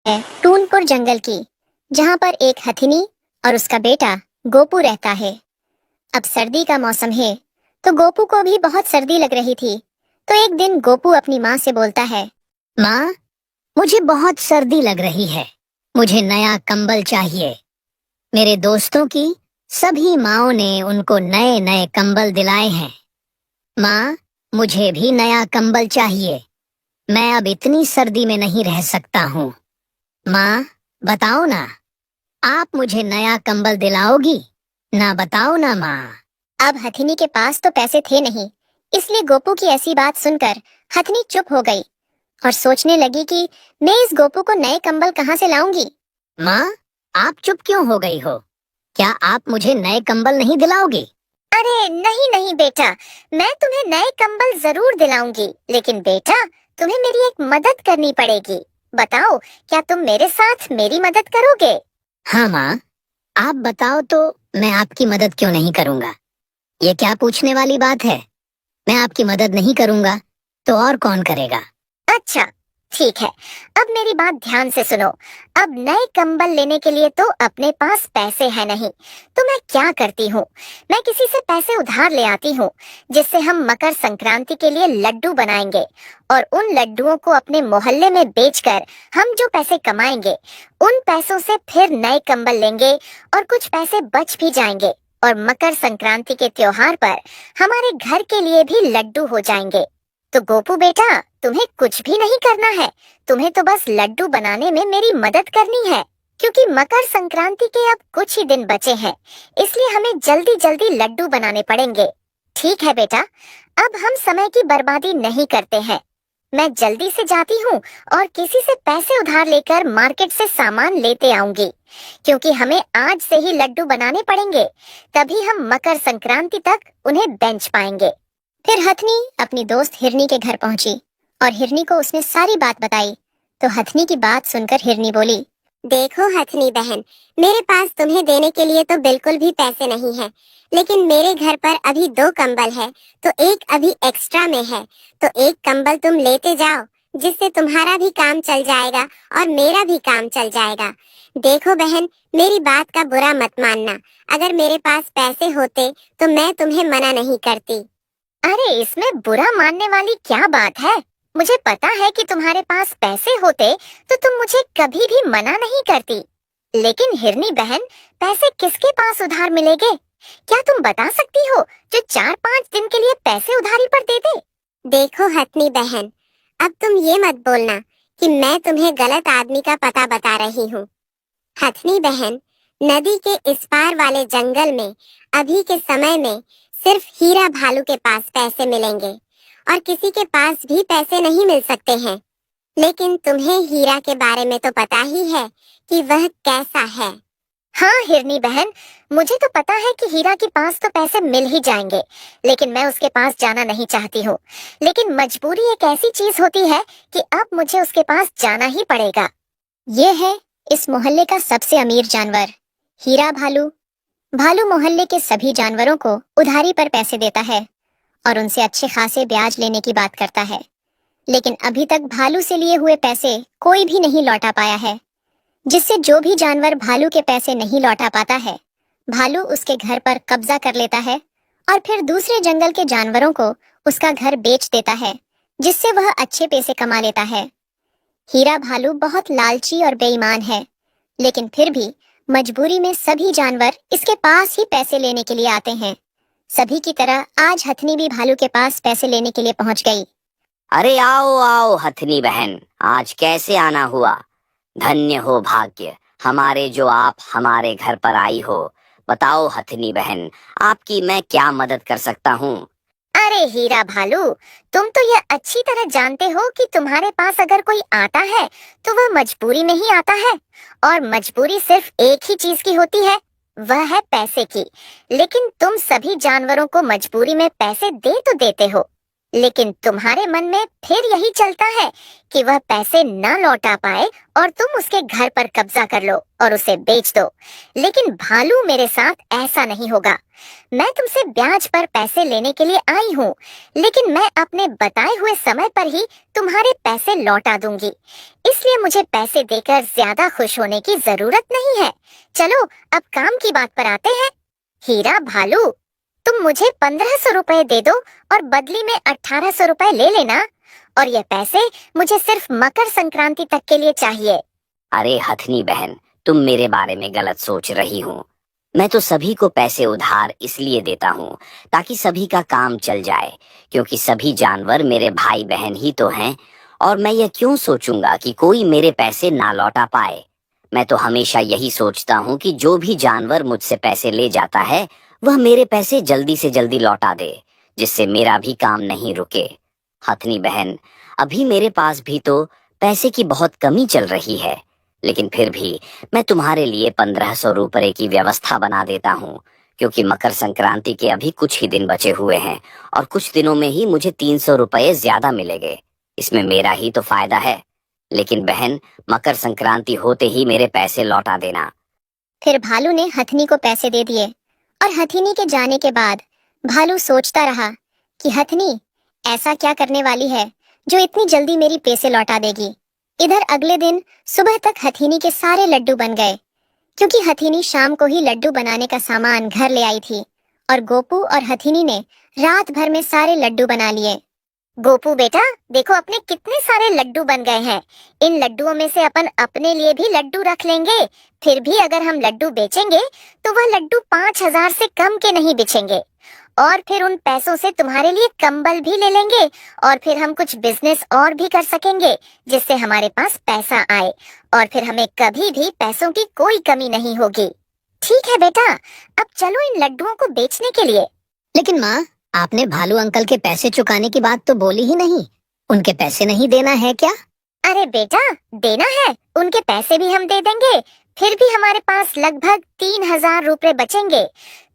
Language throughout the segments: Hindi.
है टूनपुर जंगल की, जहाँ पर एक हथिनी और उसका बेटा गोपू रहता है। अब सर्दी का मौसम है, तो गोपू को भी बहुत सर्दी लग रही थी। तो एक दिन गोपू अपनी माँ से बोलता है, माँ, मुझे बहुत सर्दी लग रही है। मुझे नया कंबल चाहिए। मेरे दोस्तों की सभी माँओं ने उनको नए नए कंबल दिलाए हैं। माँ, मुझे भी नया कंबल चाहिए। मैं अब इतनी सर्दी में नहीं रह सकता हूँ। माँ, बताओ ना, आप मुझे नया कंबल दिलाओगी? ना बताओ ना माँ। अब हथिनी के पास तो पैसे थे नहीं, इसलिए गोपू की ऐसी बात सुनकर हथिनी चुप हो गई और सोचने लगी कि मैं इस गोपू को नए कंबल कहाँ से लाऊंगी। माँ, आप चुप क्यों हो गई हो? क्या आप मुझे नए कंबल नहीं दिलाओगी? अरे नहीं नहीं बेटा, मैं तुम्हें नए कंबल जरूर दिलाऊंगी, लेकिन बेटा तुम्हें मेरी एक मदद करनी पड़ेगी। बताओ, क्या तुम मेरे साथ मेरी मदद करोगे? हाँ माँ, आप बताओ तो मैं आपकी मदद क्यों नहीं करूँगा। ये क्या पूछने वाली बात है? मैं आपकी मदद नहीं करूँगा तो और कौन करेगा? अच्छा, ठीक है। अब मेरी बात ध्यान से सुनो। अब नए कंबल लेने के लिए तो अपने पास पैसे है नहीं, तो मैं क्या करती हूँ, मैं किसी से पैसे उधार ले आती हूँ, जिससे हम मकर संक्रांति के लिए लड्डू बनाएंगे और उन लड्डुओं को अपने मोहल्ले में बेचकर हम जो पैसे कमाएंगे, उन पैसों से फिर नए कंबल लेंगे और कुछ पैसे बच भी जाएंगे और मकर संक्रांति के त्योहार पर हमारे घर के लिए भी लड्डू हो जाएंगे। तो गोपू बेटा, तुम्हें कुछ भी नहीं करना है, तुम्हें तो बस लड्डू बनाने में मेरी मदद करनी है, क्योंकि मकर संक्रांति के अब कुछ ही दिन बचे हैं, इसलिए हमें जल्दी जल्दी लड्डू बनाने पड़ेंगे। ठीक है बेटा, अब हम समय की बर्बादी नहीं करते हैं। मैं जल्दी से जाती हूँ और किसी से पैसे उधार लेकर मार्केट से सामान लेते आऊंगी, क्योंकि हमें आज से ही लड्डू बनाने पड़ेंगे, तभी हम मकर संक्रांति तक उन्हें बेच पाएंगे। फिर हथनी अपनी दोस्त हिरनी के घर पहुंची और हिरनी को उसने सारी बात बताई। तो हथनी की बात सुनकर हिरनी बोली, देखो हथनी बहन, मेरे पास तुम्हें देने के लिए तो बिल्कुल भी पैसे नहीं है, लेकिन मेरे घर पर अभी 2 कंबल है, तो एक अभी एक्स्ट्रा में है, तो एक कंबल तुम लेते जाओ, जिससे तुम्हारा भी काम चल जाएगा और मेरा भी काम चल जाएगा। देखो बहन, मेरी बात का बुरा मत मानना, अगर मेरे पास पैसे होते तो मैं तुम्हें मना नहीं करती। अरे इसमें बुरा मानने वाली क्या बात है? मुझे पता है कि तुम्हारे पास पैसे होते तो तुम मुझे कभी भी मना नहीं करती। लेकिन हिरनी बहन, पैसे किसके पास उधार मिलेंगे? क्या तुम बता सकती हो जो 4-5 दिन के लिए पैसे उधारी पर दे दे? देखो हथनी बहन, अब तुम ये मत बोलना कि मैं तुम्हें गलत आदमी का पता बता रही हूँ। हथनी बहन, नदी के इस पार वाले जंगल में अभी के समय में सिर्फ हीरा भालू के पास पैसे मिलेंगे और किसी के पास भी पैसे नहीं मिल सकते हैं। लेकिन तुम्हें हीरा के बारे में तो पता ही है कि वह कैसा है। हाँ हिरनी बहन, मुझे तो पता है कि हीरा के पास तो पैसे मिल ही जाएंगे, लेकिन मैं उसके पास जाना नहीं चाहती हूँ। लेकिन मजबूरी एक ऐसी चीज होती है कि अब मुझे उसके पास जाना ही पड़ेगा। ये है इस मोहल्ले का सबसे अमीर जानवर, हीरा भालू। भालू मोहल्ले के सभी जानवरों को उधारी पर पैसे देता है और उनसे अच्छे खासे ब्याज लेने की बात करता है, लेकिन अभी तक भालू से लिए हुए पैसे कोई भी नहीं लौटा पाया है, जिससे जो भी जानवर भालू के पैसे नहीं लौटा पाता है, भालू उसके घर पर कब्जा कर लेता है और फिर दूसरे जंगल के जानवरों को उसका घर बेच देता है, जिससे वह अच्छे पैसे कमा लेता है। हीरा भालू बहुत लालची और बेईमान है, लेकिन फिर भी मजबूरी में सभी जानवर इसके पास ही पैसे लेने के लिए आते हैं। सभी की तरह आज हथनी भी भालू के पास पैसे लेने के लिए पहुंच गई। अरे आओ आओ हथनी बहन, आज कैसे आना हुआ? धन्य हो भाग्य हमारे जो आप हमारे घर पर आई हो। बताओ हथनी बहन, आपकी मैं क्या मदद कर सकता हूँ? अरे हीरा भालू, तुम तो यह अच्छी तरह जानते हो कि तुम्हारे पास अगर कोई आता है तो वह मजबूरी में ही आता है, और मजबूरी सिर्फ एक ही चीज की होती है, वह है पैसे की। लेकिन तुम सभी जानवरों को मजबूरी में पैसे दे तो देते हो, लेकिन तुम्हारे मन में फिर यही चलता है कि वह पैसे न लौटा पाए और तुम उसके घर पर कब्जा कर लो और उसे बेच दो। लेकिन भालू, मेरे साथ ऐसा नहीं होगा। मैं तुमसे ब्याज पर पैसे लेने के लिए आई हूँ, लेकिन मैं अपने बताए हुए समय पर ही तुम्हारे पैसे लौटा दूंगी। इसलिए मुझे पैसे देकर ज्यादा खुश होने की जरूरत नहीं है। चलो अब काम की बात पर आते हैं। हीरा भालू, तुम मुझे 1500 रुपए दे दो और बदली में 1800 रुपए ले लेना, और ये पैसे मुझे सिर्फ मकर संक्रांति तक के लिए चाहिए। अरे हथनी बहन, तुम मेरे बारे में गलत सोच रही हो। मैं तो सभी को पैसे उधार इसलिए देता हूँ ताकि सभी का काम चल जाए, क्योंकि सभी जानवर मेरे भाई बहन ही तो हैं। और मैं ये क्यों सोचूंगा कि कोई मेरे पैसे ना लौटा पाए। मैं तो हमेशा यही सोचता हूँ कि जो भी जानवर मुझसे पैसे ले जाता है वह मेरे पैसे जल्दी से जल्दी लौटा दे, जिससे मेरा भी काम नहीं रुके। हथनी बहन, अभी मेरे पास भी तो पैसे की बहुत कमी चल रही है, लेकिन फिर भी मैं तुम्हारे लिए 1500 रुपए की व्यवस्था बना देता हूँ, क्योंकि मकर संक्रांति के अभी कुछ ही दिन बचे हुए हैं और कुछ दिनों में ही मुझे 300 रुपए ज्यादा मिलेंगे। इसमें मेरा ही तो फायदा है। लेकिन बहन, मकर संक्रांति होते ही मेरे पैसे लौटा देना। फिर भालू ने हथनी को पैसे दे दिए, और हथनी के जाने के बाद भालू सोचता रहा कि हथनी ऐसा क्या करने वाली है जो इतनी जल्दी मेरी पैसे लौटा देगी। इधर अगले दिन सुबह तक हथनी के सारे लड्डू बन गए, क्योंकि हथनी शाम को ही लड्डू बनाने का सामान घर ले आई थी, और गोपू और हथनी ने रात भर में सारे लड्डू बना लिए। गोपू बेटा, देखो अपने कितने सारे लड्डू बन गए हैं। इन लड्डुओं में से अपन अपने लिए भी लड्डू रख लेंगे। फिर भी अगर हम लड्डू बेचेंगे तो वह लड्डू 5000 से कम के नहीं बिचेंगे, और फिर उन पैसों से तुम्हारे लिए कंबल भी ले लेंगे, और फिर हम कुछ बिजनेस और भी कर सकेंगे जिससे हमारे पास पैसा आए, और फिर हमें कभी भी पैसों की कोई कमी नहीं होगी। ठीक है बेटा, अब चलो इन लड्डुओं को बेचने के लिए। लेकिन माँ, आपने भालू अंकल के पैसे चुकाने की बात तो बोली ही नहीं। उनके पैसे नहीं देना है क्या? अरे बेटा, देना है, उनके पैसे भी हम दे देंगे। फिर भी हमारे पास लगभग 3000 रुपए बचेंगे।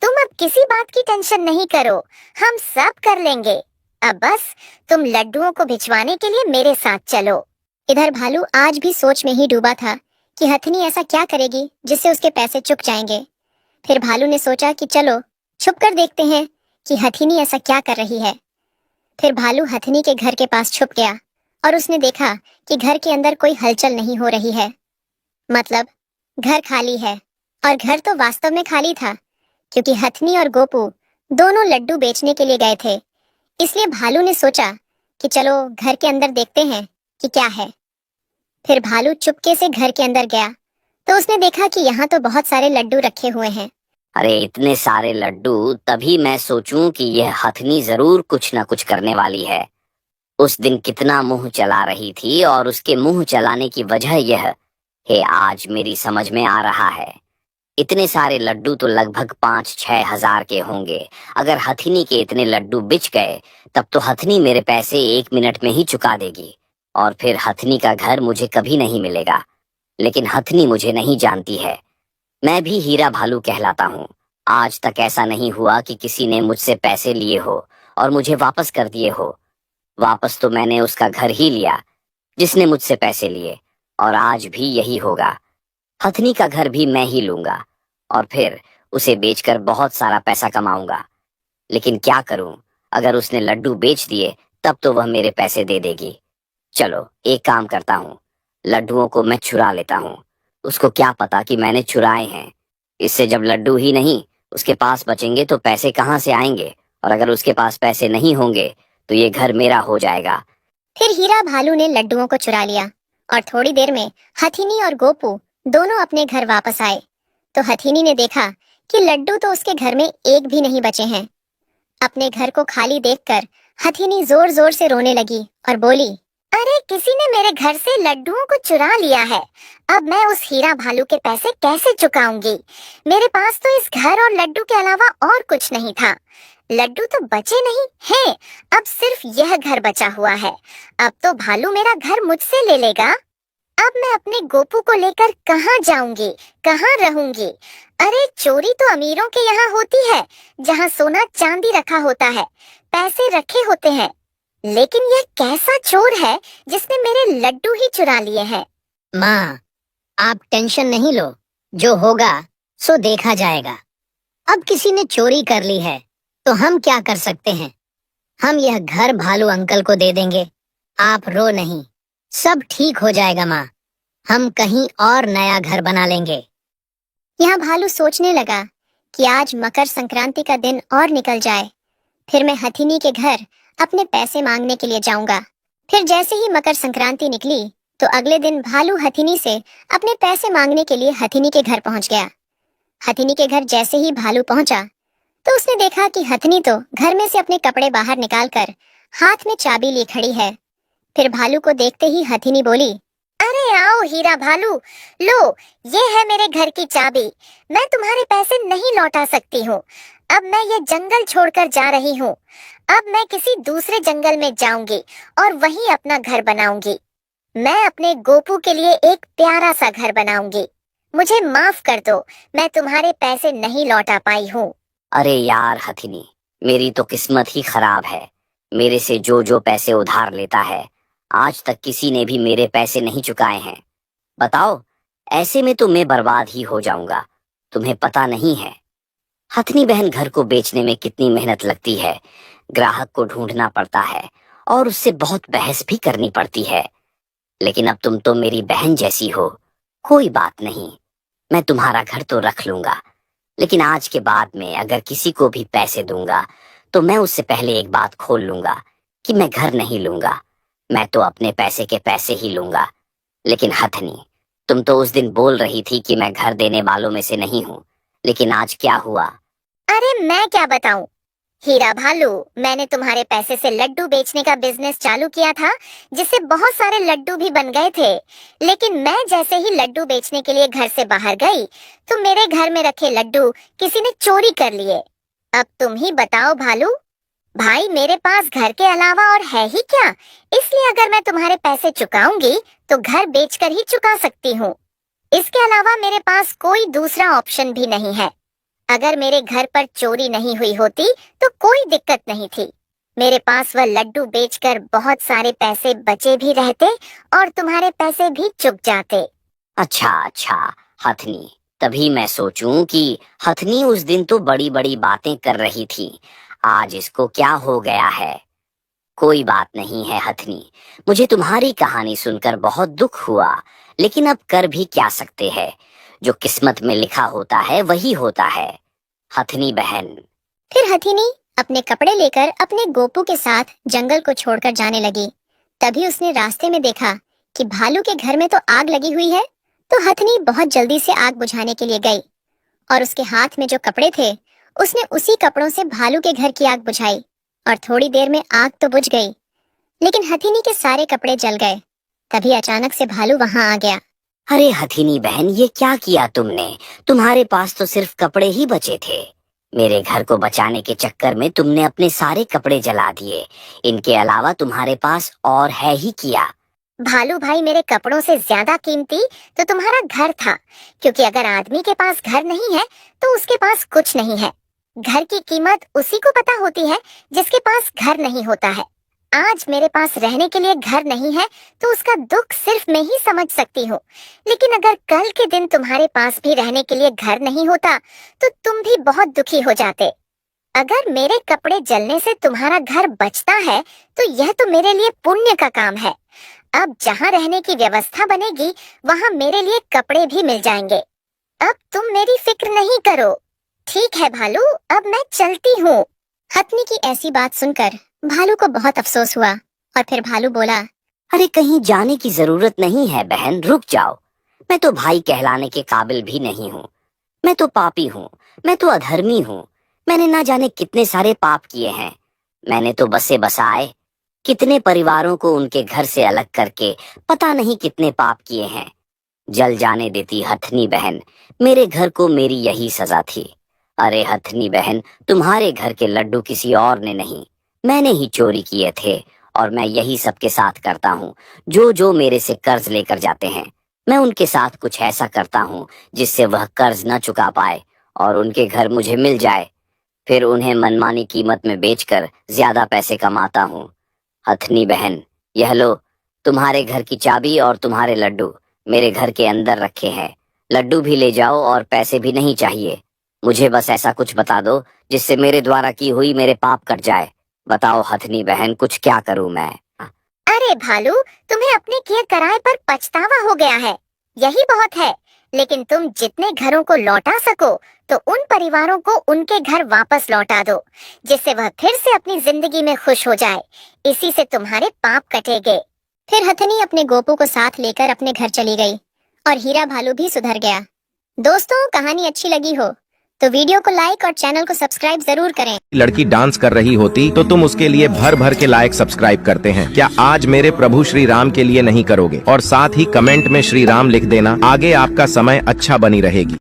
तुम अब किसी बात की टेंशन नहीं करो, हम सब कर लेंगे। अब बस तुम लड्डुओं को भिजवाने के लिए मेरे साथ चलो। इधर भालू आज भी सोच में ही डूबा था कि हथनी ऐसा क्या करेगी जिससे उसके पैसे चुक जाएंगे। फिर भालू ने सोचा कि चलो छुप कर देखते हैं कि हथनी ऐसा क्या कर रही है। फिर भालू हथनी के घर के पास छुप गया, और उसने देखा कि घर के अंदर कोई हलचल नहीं हो रही है। मतलब घर खाली है, और घर तो वास्तव में खाली था, क्योंकि हथनी और गोपू दोनों लड्डू बेचने के लिए गए थे। इसलिए भालू ने सोचा कि चलो घर के अंदर देखते हैं कि क्या है। फिर भालू चुपके से घर के अंदर गया, तो उसने देखा कि यहाँ तो बहुत सारे लड्डू रखे हुए हैं। अरे इतने सारे लड्डू, तभी मैं सोचूं कि यह हथनी जरूर कुछ न कुछ करने वाली है। उस दिन कितना मुंह चला रही थी, और उसके मुंह चलाने की वजह यह है आज मेरी समझ में आ रहा है। इतने सारे लड्डू तो लगभग 5-6 हजार के होंगे। अगर हथनी के इतने लड्डू बिच गए तब तो हथनी मेरे पैसे 1 मिनट में ही चुका देगी, और फिर हथनी का घर मुझे कभी नहीं मिलेगा। लेकिन हथनी मुझे नहीं जानती है, मैं भी हीरा भालू कहलाता हूँ। आज तक ऐसा नहीं हुआ कि किसी ने मुझसे पैसे लिए हो और मुझे वापस कर दिए हो। वापस तो मैंने उसका घर ही लिया जिसने मुझसे पैसे लिए, और आज भी यही होगा। हथनी का घर भी मैं ही लूंगा, और फिर उसे बेचकर बहुत सारा पैसा कमाऊंगा। लेकिन क्या करूं, अगर उसने लड्डू बेच दिए तब तो वह मेरे पैसे दे देगी। चलो एक काम करता हूँ, लड्डुओं को मैं चुरा लेता हूँ। उसको क्या पता कि मैंने चुराए हैं। इससे जब लड्डू ही नहीं उसके पास बचेंगे तो पैसे कहाँ से आएंगे, और अगर उसके पास पैसे नहीं होंगे तो ये घर मेरा हो जाएगा। फिर हीरा भालू ने लड्डुओं को चुरा लिया, और थोड़ी देर में हथिनी और गोपू दोनों अपने घर वापस आए। तो हथिनी ने देखा कि लड्डू तो उसके घर में एक भी नहीं बचे हैं। अपने घर को खाली देखकर हथिनी जोर जोर से रोने लगी और बोली, अरे किसी ने मेरे घर से लड्डुओं को चुरा लिया है। अब मैं उस हीरा भालू के पैसे कैसे चुकाऊंगी? मेरे पास तो इस घर और लड्डू के अलावा और कुछ नहीं था। लड्डू तो बचे नहीं हैं, अब सिर्फ यह घर बचा हुआ है। अब तो भालू मेरा घर मुझसे ले लेगा। अब मैं अपने गोपू को लेकर कहाँ जाऊंगी, कहाँ रहूंगी? अरे चोरी तो अमीरों के यहाँ होती है, जहाँ सोना चांदी रखा होता है, पैसे रखे होते हैं। लेकिन यह कैसा चोर है जिसने मेरे लड्डू ही चुरा लिए हैं? माँ, आप टेंशन नहीं लो, जो होगा सो देखा जाएगा। अब किसी ने चोरी कर ली है तो हम क्या कर सकते हैं। हम यह घर भालू अंकल को दे देंगे। आप रो नहीं, सब ठीक हो जाएगा माँ। हम कहीं और नया घर बना लेंगे। यहाँ भालू सोचने लगा कि आज मकर संक्रांति का दिन और निकल जाए, फिर मैं हथिनी के घर अपने पैसे मांगने के लिए जाऊंगा। फिर जैसे ही मकर संक्रांति निकली तो अगले दिन भालू हथिनी से अपने पैसे मांगने के लिए हथिनी के घर पहुंच गया। हथिनी के घर जैसे ही भालू पहुंचा तो उसने देखा कि हथिनी तो घर में से अपने कपड़े बाहर निकालकर हाथ में चाबी लिए खड़ी है। फिर भालू को देखते ही हथिनी बोली, अरे आओ हीरा भालू, लो ये है मेरे घर की चाबी। मैं तुम्हारे पैसे नहीं लौटा सकती हूँ। अब मैं ये जंगल छोड़कर जा रही हूँ। अब मैं किसी दूसरे जंगल में जाऊंगी और वहीं अपना घर बनाऊंगी। मैं अपने गोपू के लिए एक प्यारा सा घर बनाऊंगी। मुझे माफ कर दो, मैं तुम्हारे पैसे नहीं लौटा पाई हूँ। अरे यार हथिनी, मेरी तो किस्मत ही खराब है। मेरे से जो जो पैसे उधार लेता है, आज तक किसी ने भी मेरे पैसे नहीं चुकाए हैं। बताओ, ऐसे में तो मैं बर्बाद ही हो जाऊंगा। तुम्हें पता नहीं है हथनी बहन, घर को बेचने में कितनी मेहनत लगती है। ग्राहक को ढूंढना पड़ता है और उससे बहुत बहस भी करनी पड़ती है। लेकिन अब तुम तो मेरी बहन जैसी हो। कोई बात नहीं, मैं तुम्हारा घर तो रख लूंगा, लेकिन आज के बाद में अगर किसी को भी पैसे दूंगा तो मैं उससे पहले एक बात खोल लूंगा कि मैं घर नहीं लूंगा। मैं तो अपने पैसे के पैसे ही लूंगा। लेकिन हथनी, तुम तो उस दिन बोल रही थी कि मैं घर देने वालों में से नहीं हूँ, लेकिन आज क्या हुआ? अरे मैं क्या बताऊं हीरा भालू, मैंने तुम्हारे पैसे से लड्डू बेचने का बिजनेस चालू किया था, जिससे बहुत सारे लड्डू भी बन गए थे। लेकिन मैं जैसे ही लड्डू बेचने के लिए घर से बाहर गई तो मेरे घर में रखे लड्डू किसी ने चोरी कर लिए। अब तुम ही बताओ भालू भाई, मेरे पास घर के अलावा और है ही क्या? इसलिए अगर मैं तुम्हारे पैसे चुकाऊंगी तो घर बेचकर ही चुका सकती हूँ। इसके अलावा मेरे पास कोई दूसरा ऑप्शन भी नहीं है। अगर मेरे घर पर चोरी नहीं हुई होती तो कोई दिक्कत नहीं थी। मेरे पास वह लड्डू बेचकर बहुत सारे पैसे बचे भी रहते और तुम्हारे पैसे भी चुक जाते। अच्छा अच्छा हथनी, तभी मैं सोचूं कि हथनी उस दिन तो बड़ी बड़ी बातें कर रही थी, आज इसको क्या हो गया है। कोई बात नहीं है हथनी, मुझे तुम्हारी कहानी सुनकर बहुत दुख हुआ, लेकिन अब कर भी क्या सकते हैं। जो किस्मत में लिखा होता है वही होता है हथनी बहन। फिर हथिनी अपने कपड़े लेकर अपने गोपू के साथ जंगल को छोड़कर जाने लगी। तभी उसने रास्ते में देखा कि भालू के घर में तो आग लगी हुई है। तो हथिनी बहुत जल्दी से आग बुझाने के लिए गई और उसके हाथ में जो कपड़े थे उसने उसी कपड़ों से भालू के घर की आग बुझाई और थोड़ी देर में आग तो बुझ गई, लेकिन हथिनी के सारे कपड़े जल गए। तभी अचानक से भालू वहां आ गया। अरे हथनी बहन, ये क्या किया तुमने? तुम्हारे पास तो सिर्फ कपड़े ही बचे थे। मेरे घर को बचाने के चक्कर में तुमने अपने सारे कपड़े जला दिए। इनके अलावा तुम्हारे पास और है ही क्या? भालू भाई, मेरे कपड़ों से ज्यादा कीमती तो तुम्हारा घर था, क्योंकि अगर आदमी के पास घर नहीं है तो उसके पास कुछ नहीं है। घर की कीमत उसी को पता होती है जिसके पास घर नहीं होता है। आज मेरे पास रहने के लिए घर नहीं है तो उसका दुख सिर्फ मैं ही समझ सकती हूँ, लेकिन अगर कल के दिन तुम्हारे पास भी रहने के लिए घर नहीं होता तो तुम भी बहुत दुखी हो जाते। अगर मेरे कपड़े जलने से तुम्हारा घर बचता है तो यह तो मेरे लिए पुण्य का काम है। अब जहाँ रहने की व्यवस्था बनेगी वहाँ मेरे लिए कपड़े भी मिल जाएंगे। अब तुम मेरी फिक्र नहीं करो। ठीक है भालू, अब मैं चलती हूँ। हथनी की ऐसी बात सुनकर भालू को बहुत अफसोस हुआ और फिर भालू बोला, अरे कहीं जाने की जरूरत नहीं है बहन, रुक जाओ। मैं तो भाई कहलाने के काबिल भी नहीं हूँ। मैं तो पापी हूँ, मैं तो अधर्मी हूँ। मैंने ना जाने कितने सारे पाप किए हैं। मैंने तो बसे बसाए कितने परिवारों को उनके घर से अलग करके पता नहीं कितने पाप किए हैं। जल जाने देती हथनी बहन, मेरे घर को मेरी यही सजा थी। अरे हथनी बहन, तुम्हारे घर के लड्डू किसी और ने नहीं, मैंने ही चोरी किए थे। और मैं यही सबके साथ करता हूँ। जो जो मेरे से कर्ज लेकर जाते हैं, मैं उनके साथ कुछ ऐसा करता हूँ जिससे वह कर्ज न चुका पाए और उनके घर मुझे मिल जाए। फिर उन्हें मनमानी कीमत में बेचकर ज्यादा पैसे कमाता हूँ। हथनी बहन, यह लो, तुम्हारे घर की चाबी और तुम्हारे लड्डू मेरे घर के अंदर रखे हैं। लड्डू भी ले जाओ और पैसे भी नहीं चाहिए। मुझे बस ऐसा कुछ बता दो जिससे मेरे द्वारा की हुई मेरे पाप कट जाए। बताओ हथनी बहन, कुछ क्या करूं मैं? अरे भालू, तुम्हें अपने किए कराए पर पछतावा हो गया है, यही बहुत है। लेकिन तुम जितने घरों को लौटा सको तो उन परिवारों को उनके घर वापस लौटा दो, जिससे वह फिर से अपनी जिंदगी में खुश हो जाए। इसी से तुम्हारे पाप कटेंगे। फिर हथनी अपने गोपू को साथ लेकर अपने घर चली गई और हीरा भालू भी सुधर गया। दोस्तों, कहानी अच्छी लगी हो तो वीडियो को लाइक और चैनल को सब्सक्राइब जरूर करें। लड़की डांस कर रही होती तो तुम उसके लिए भर भर के लाइक सब्सक्राइब करते हैं। क्या आज मेरे प्रभु श्री राम के लिए नहीं करोगे? और साथ ही कमेंट में श्री राम लिख देना, आगे आपका समय अच्छा बनी रहेगी।